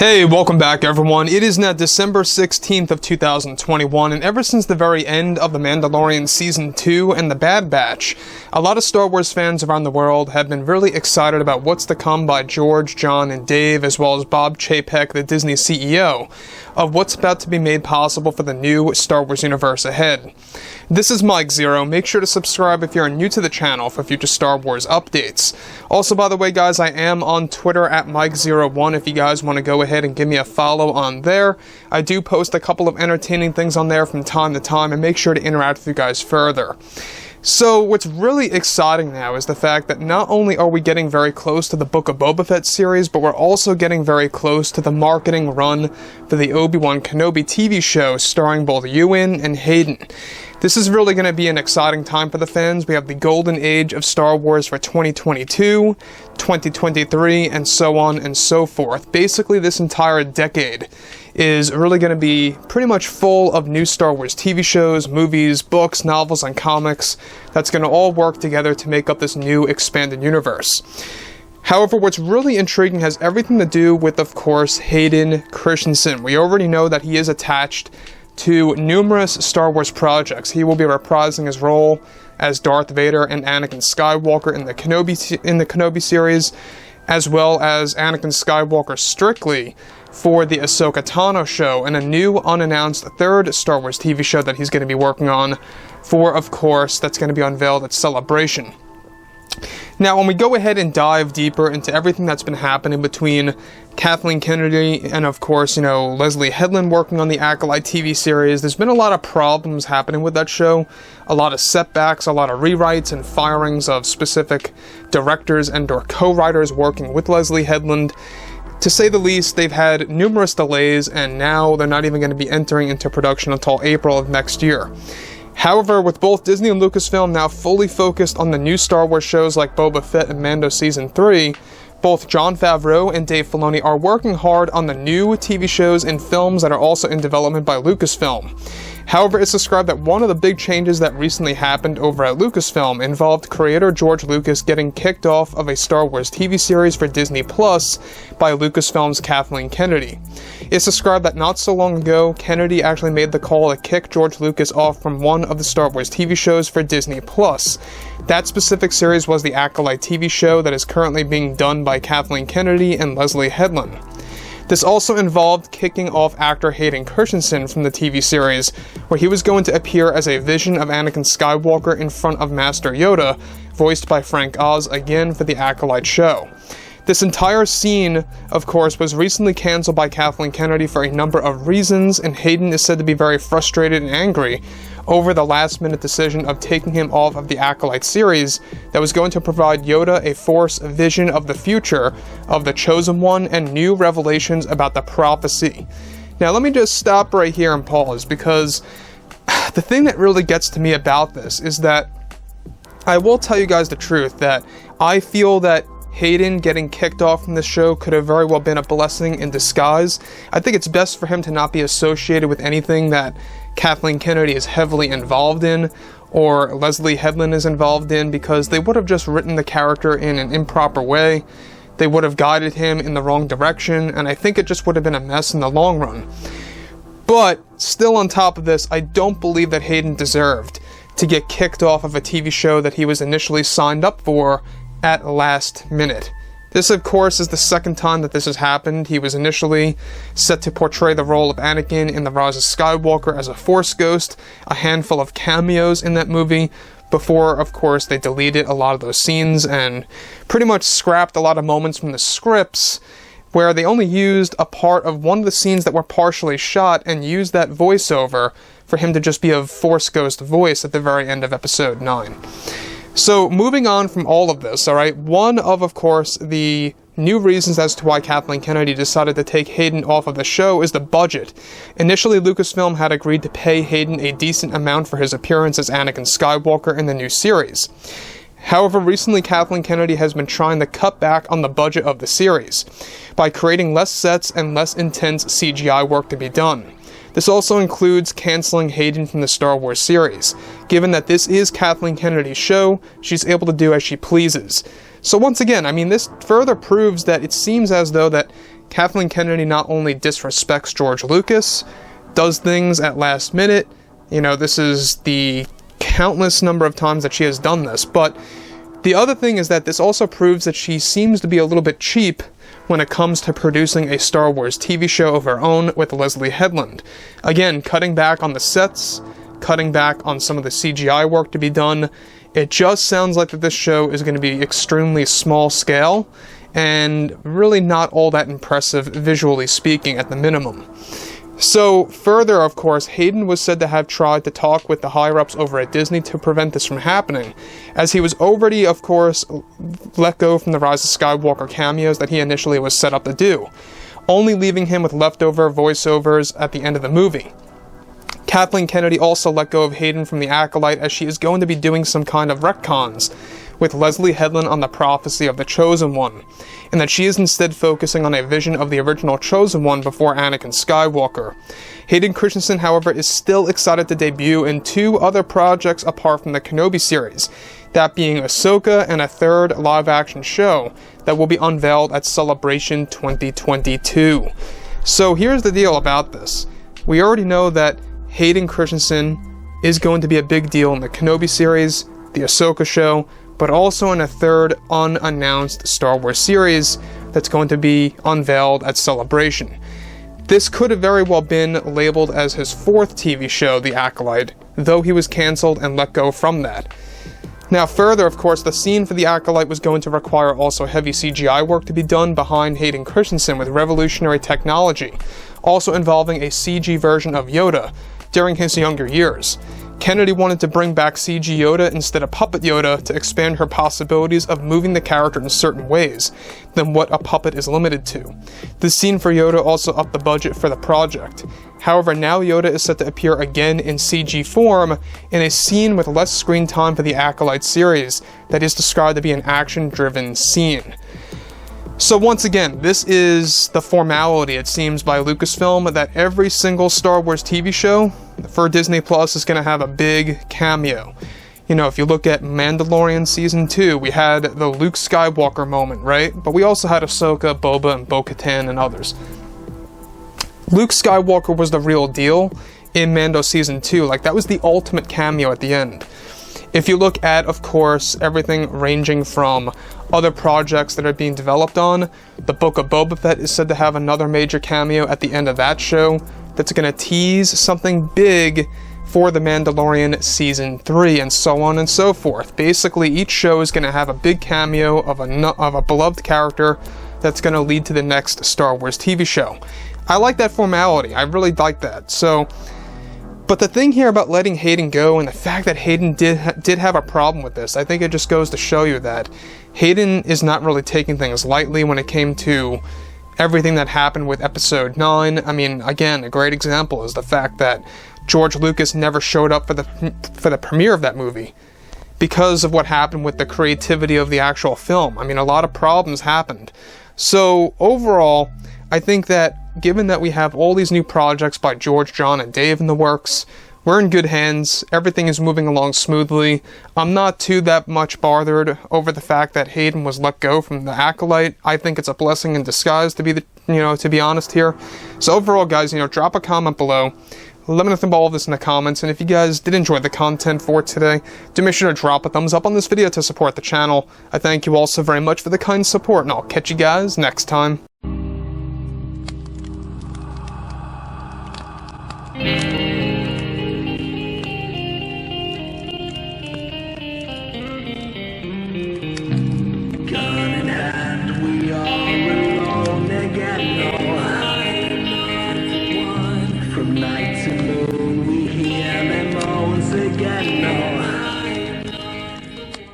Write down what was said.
Hey, welcome back everyone. It is now December 16th of 2021, and ever since the very end of The Mandalorian Season 2 and The Bad Batch, a lot of Star Wars fans around the world have been really excited about what's to come by George, John, and Dave, as well as Bob Chapek, the Disney CEO, of what's about to be made possible for the new Star Wars universe ahead. This is Mike Zero. Make sure to subscribe if you're new to the channel for future Star Wars updates. Also, by the way, guys, I am on Twitter at Mike01 if you guys want to go ahead and give me a follow on there. I do post a couple of entertaining things on there from time to time, and make sure to interact with you guys further. So what's really exciting now is the fact that not only are we getting very close to the Book of Boba Fett series, but we're also getting very close to the marketing run for the ObiWan Kenobi TV show starring both Ewan and Hayden. This is really going to be an exciting time for the fans. We have the golden age of Star Wars for 2022, 2023, and so on and so forth. Basically, this entire decade is really going to be pretty much full of new Star Wars TV shows, movies, books, novels, and comics that's going to all work together to make up this new expanded universe. However, what's really intriguing has everything to do with, of course, Hayden Christensen. We already know that he is attached to numerous Star Wars projects. He will be reprising his role as Darth Vader and Anakin Skywalker in the Kenobi series, as well as Anakin Skywalker strictly for the Ahsoka Tano show, and a new unannounced third Star Wars TV show that he's going to be working on for, of course, that's going to be unveiled at Celebration. Now, when we go ahead and dive deeper into everything that's been happening between Kathleen Kennedy and, of course, leslye Headland working on the Acolyte TV series, there's been a lot of problems happening with that show, a lot of setbacks, a lot of rewrites and firings of specific directors and/or co-writers working with leslye Headland. To say the least, they've had numerous delays, and now they're not even going to be entering into production until April of next year. However, with both Disney and Lucasfilm now fully focused on the new Star Wars shows like Boba Fett and Mando Season 3, both Jon Favreau and Dave Filoni are working hard on the new TV shows and films that are also in development by Lucasfilm. However, it's described that one of the big changes that recently happened over at Lucasfilm involved creator George Lucas getting kicked off of a Star Wars TV series for Disney Plus by Lucasfilm's Kathleen Kennedy. It's described that not so long ago, Kennedy actually made the call to kick George Lucas off from one of the Star Wars TV shows for Disney Plus. That specific series was the Acolyte TV show that is currently being done by Kathleen Kennedy and leslye Headland. This also involved kicking off actor Hayden Christensen from the TV series, where he was going to appear as a vision of Anakin Skywalker in front of Master Yoda, voiced by Frank Oz again for the Acolyte show. This entire scene, of course, was recently cancelled by Kathleen Kennedy for a number of reasons, and Hayden is said to be very frustrated and angry over the last-minute decision of taking him off of the Acolyte series that was going to provide Yoda a Force vision of the future of the Chosen One and new revelations about the prophecy. Now, let me just stop right here and pause, because the thing that really gets to me about this is that I will tell you guys the truth, that I feel that Hayden getting kicked off from the show could have very well been a blessing in disguise. I think it's best for him to not be associated with anything that Kathleen Kennedy is heavily involved in, or leslye Headland is involved in, because they would have just written the character in an improper way. They would have guided him in the wrong direction, and I think it just would have been a mess in the long run. But still, on top of this, I don't believe that Hayden deserved to get kicked off of a TV show that he was initially signed up for at last minute. This, of course, is the second time that this has happened. He was initially set to portray the role of Anakin in The Rise of Skywalker as a Force ghost, a handful of cameos in that movie, before, of course, they deleted a lot of those scenes and pretty much scrapped a lot of moments from the scripts, where they only used a part of one of the scenes that were partially shot and used that voiceover for him to just be a Force ghost voice at the very end of Episode 9. So, moving on from all of this, alright, one of course, the new reasons as to why Kathleen Kennedy decided to take Hayden off of the show is the budget. Initially, Lucasfilm had agreed to pay Hayden a decent amount for his appearance as Anakin Skywalker in the new series. However, recently Kathleen Kennedy has been trying to cut back on the budget of the series by creating less sets and less intense CGI work to be done. This also includes canceling Hayden from the Star Wars series. Given that this is Kathleen Kennedy's show, she's able to do as she pleases. So once again, I mean, this further proves that it seems as though that Kathleen Kennedy not only disrespects George Lucas, does things at last minute. You know, this is the countless number of times that she has done this, but the other thing is that this also proves that she seems to be a little bit cheap when it comes to producing a Star Wars TV show of her own with Leslye Headland. Again, cutting back on the sets, cutting back on some of the CGI work to be done. It just sounds like that this show is going to be extremely small scale and really not all that impressive visually speaking at the minimum. So further, of course, Hayden was said to have tried to talk with the higher-ups over at Disney to prevent this from happening, as he was already, of course, let go from the Rise of Skywalker cameos that he initially was set up to do, only leaving him with leftover voiceovers at the end of the movie. Kathleen Kennedy also let go of Hayden from the Acolyte, as she is going to be doing some kind of retcons with Leslye Headland on the prophecy of the Chosen One, and that she is instead focusing on a vision of the original Chosen One before Anakin Skywalker. Hayden Christensen, however, is still excited to debut in 2 other projects apart from the Kenobi series, that being Ahsoka and a 3rd live-action show that will be unveiled at Celebration 2022. So here's the deal about this. We already know that Hayden Christensen is going to be a big deal in the Kenobi series, the Ahsoka show, but also in a 3rd unannounced Star Wars series that's going to be unveiled at Celebration. This could have very well been labeled as his 4th TV show, The Acolyte, though he was cancelled and let go from that. Now further, of course, the scene for The Acolyte was going to require also heavy CGI work to be done behind Hayden Christensen with revolutionary technology, also involving a CG version of Yoda during his younger years. Kennedy wanted to bring back CG Yoda instead of puppet Yoda to expand her possibilities of moving the character in certain ways than what a puppet is limited to. The scene for Yoda also upped the budget for the project. However, now Yoda is set to appear again in CG form in a scene with less screen time for the Acolyte series that is described to be an action-driven scene. So once again, this is the formality, it seems, by Lucasfilm, that every single Star Wars TV show for Disney Plus is going to have a big cameo. You know, if you look at Mandalorian Season 2, we had the Luke Skywalker moment, right? But we also had Ahsoka, Boba, and Bo-Katan, and others. Luke Skywalker was the real deal in Mando Season 2. Like, that was the ultimate cameo at the end. If you look at, of course, everything ranging from other projects that are being developed on, the Book of Boba Fett is said to have another major cameo at the end of that show that's going to tease something big for The Mandalorian Season 3, and so on and so forth. Basically, each show is going to have a big cameo of a beloved character that's going to lead to the next Star Wars TV show. I like that formality. I really like that. So, but the thing here about letting Hayden go, and the fact that Hayden did have a problem with this, I think it just goes to show you that Hayden is not really taking things lightly when it came to everything that happened with Episode 9. I mean, again, a great example is the fact that George Lucas never showed up for the premiere of that movie because of what happened with the creativity of the actual film. I mean, a lot of problems happened. So overall, I think that given that we have all these new projects by George, John, and Dave in the works, we're in good hands. Everything is moving along smoothly. I'm not too that much bothered over the fact that Hayden was let go from the Acolyte. I think it's a blessing in disguise to be honest here. So overall, guys, drop a comment below. Let me know about all of this in the comments, and if you guys did enjoy the content for today, do make sure to drop a thumbs up on this video to support the channel. I thank you all so very much for the kind support, and I'll catch you guys next time.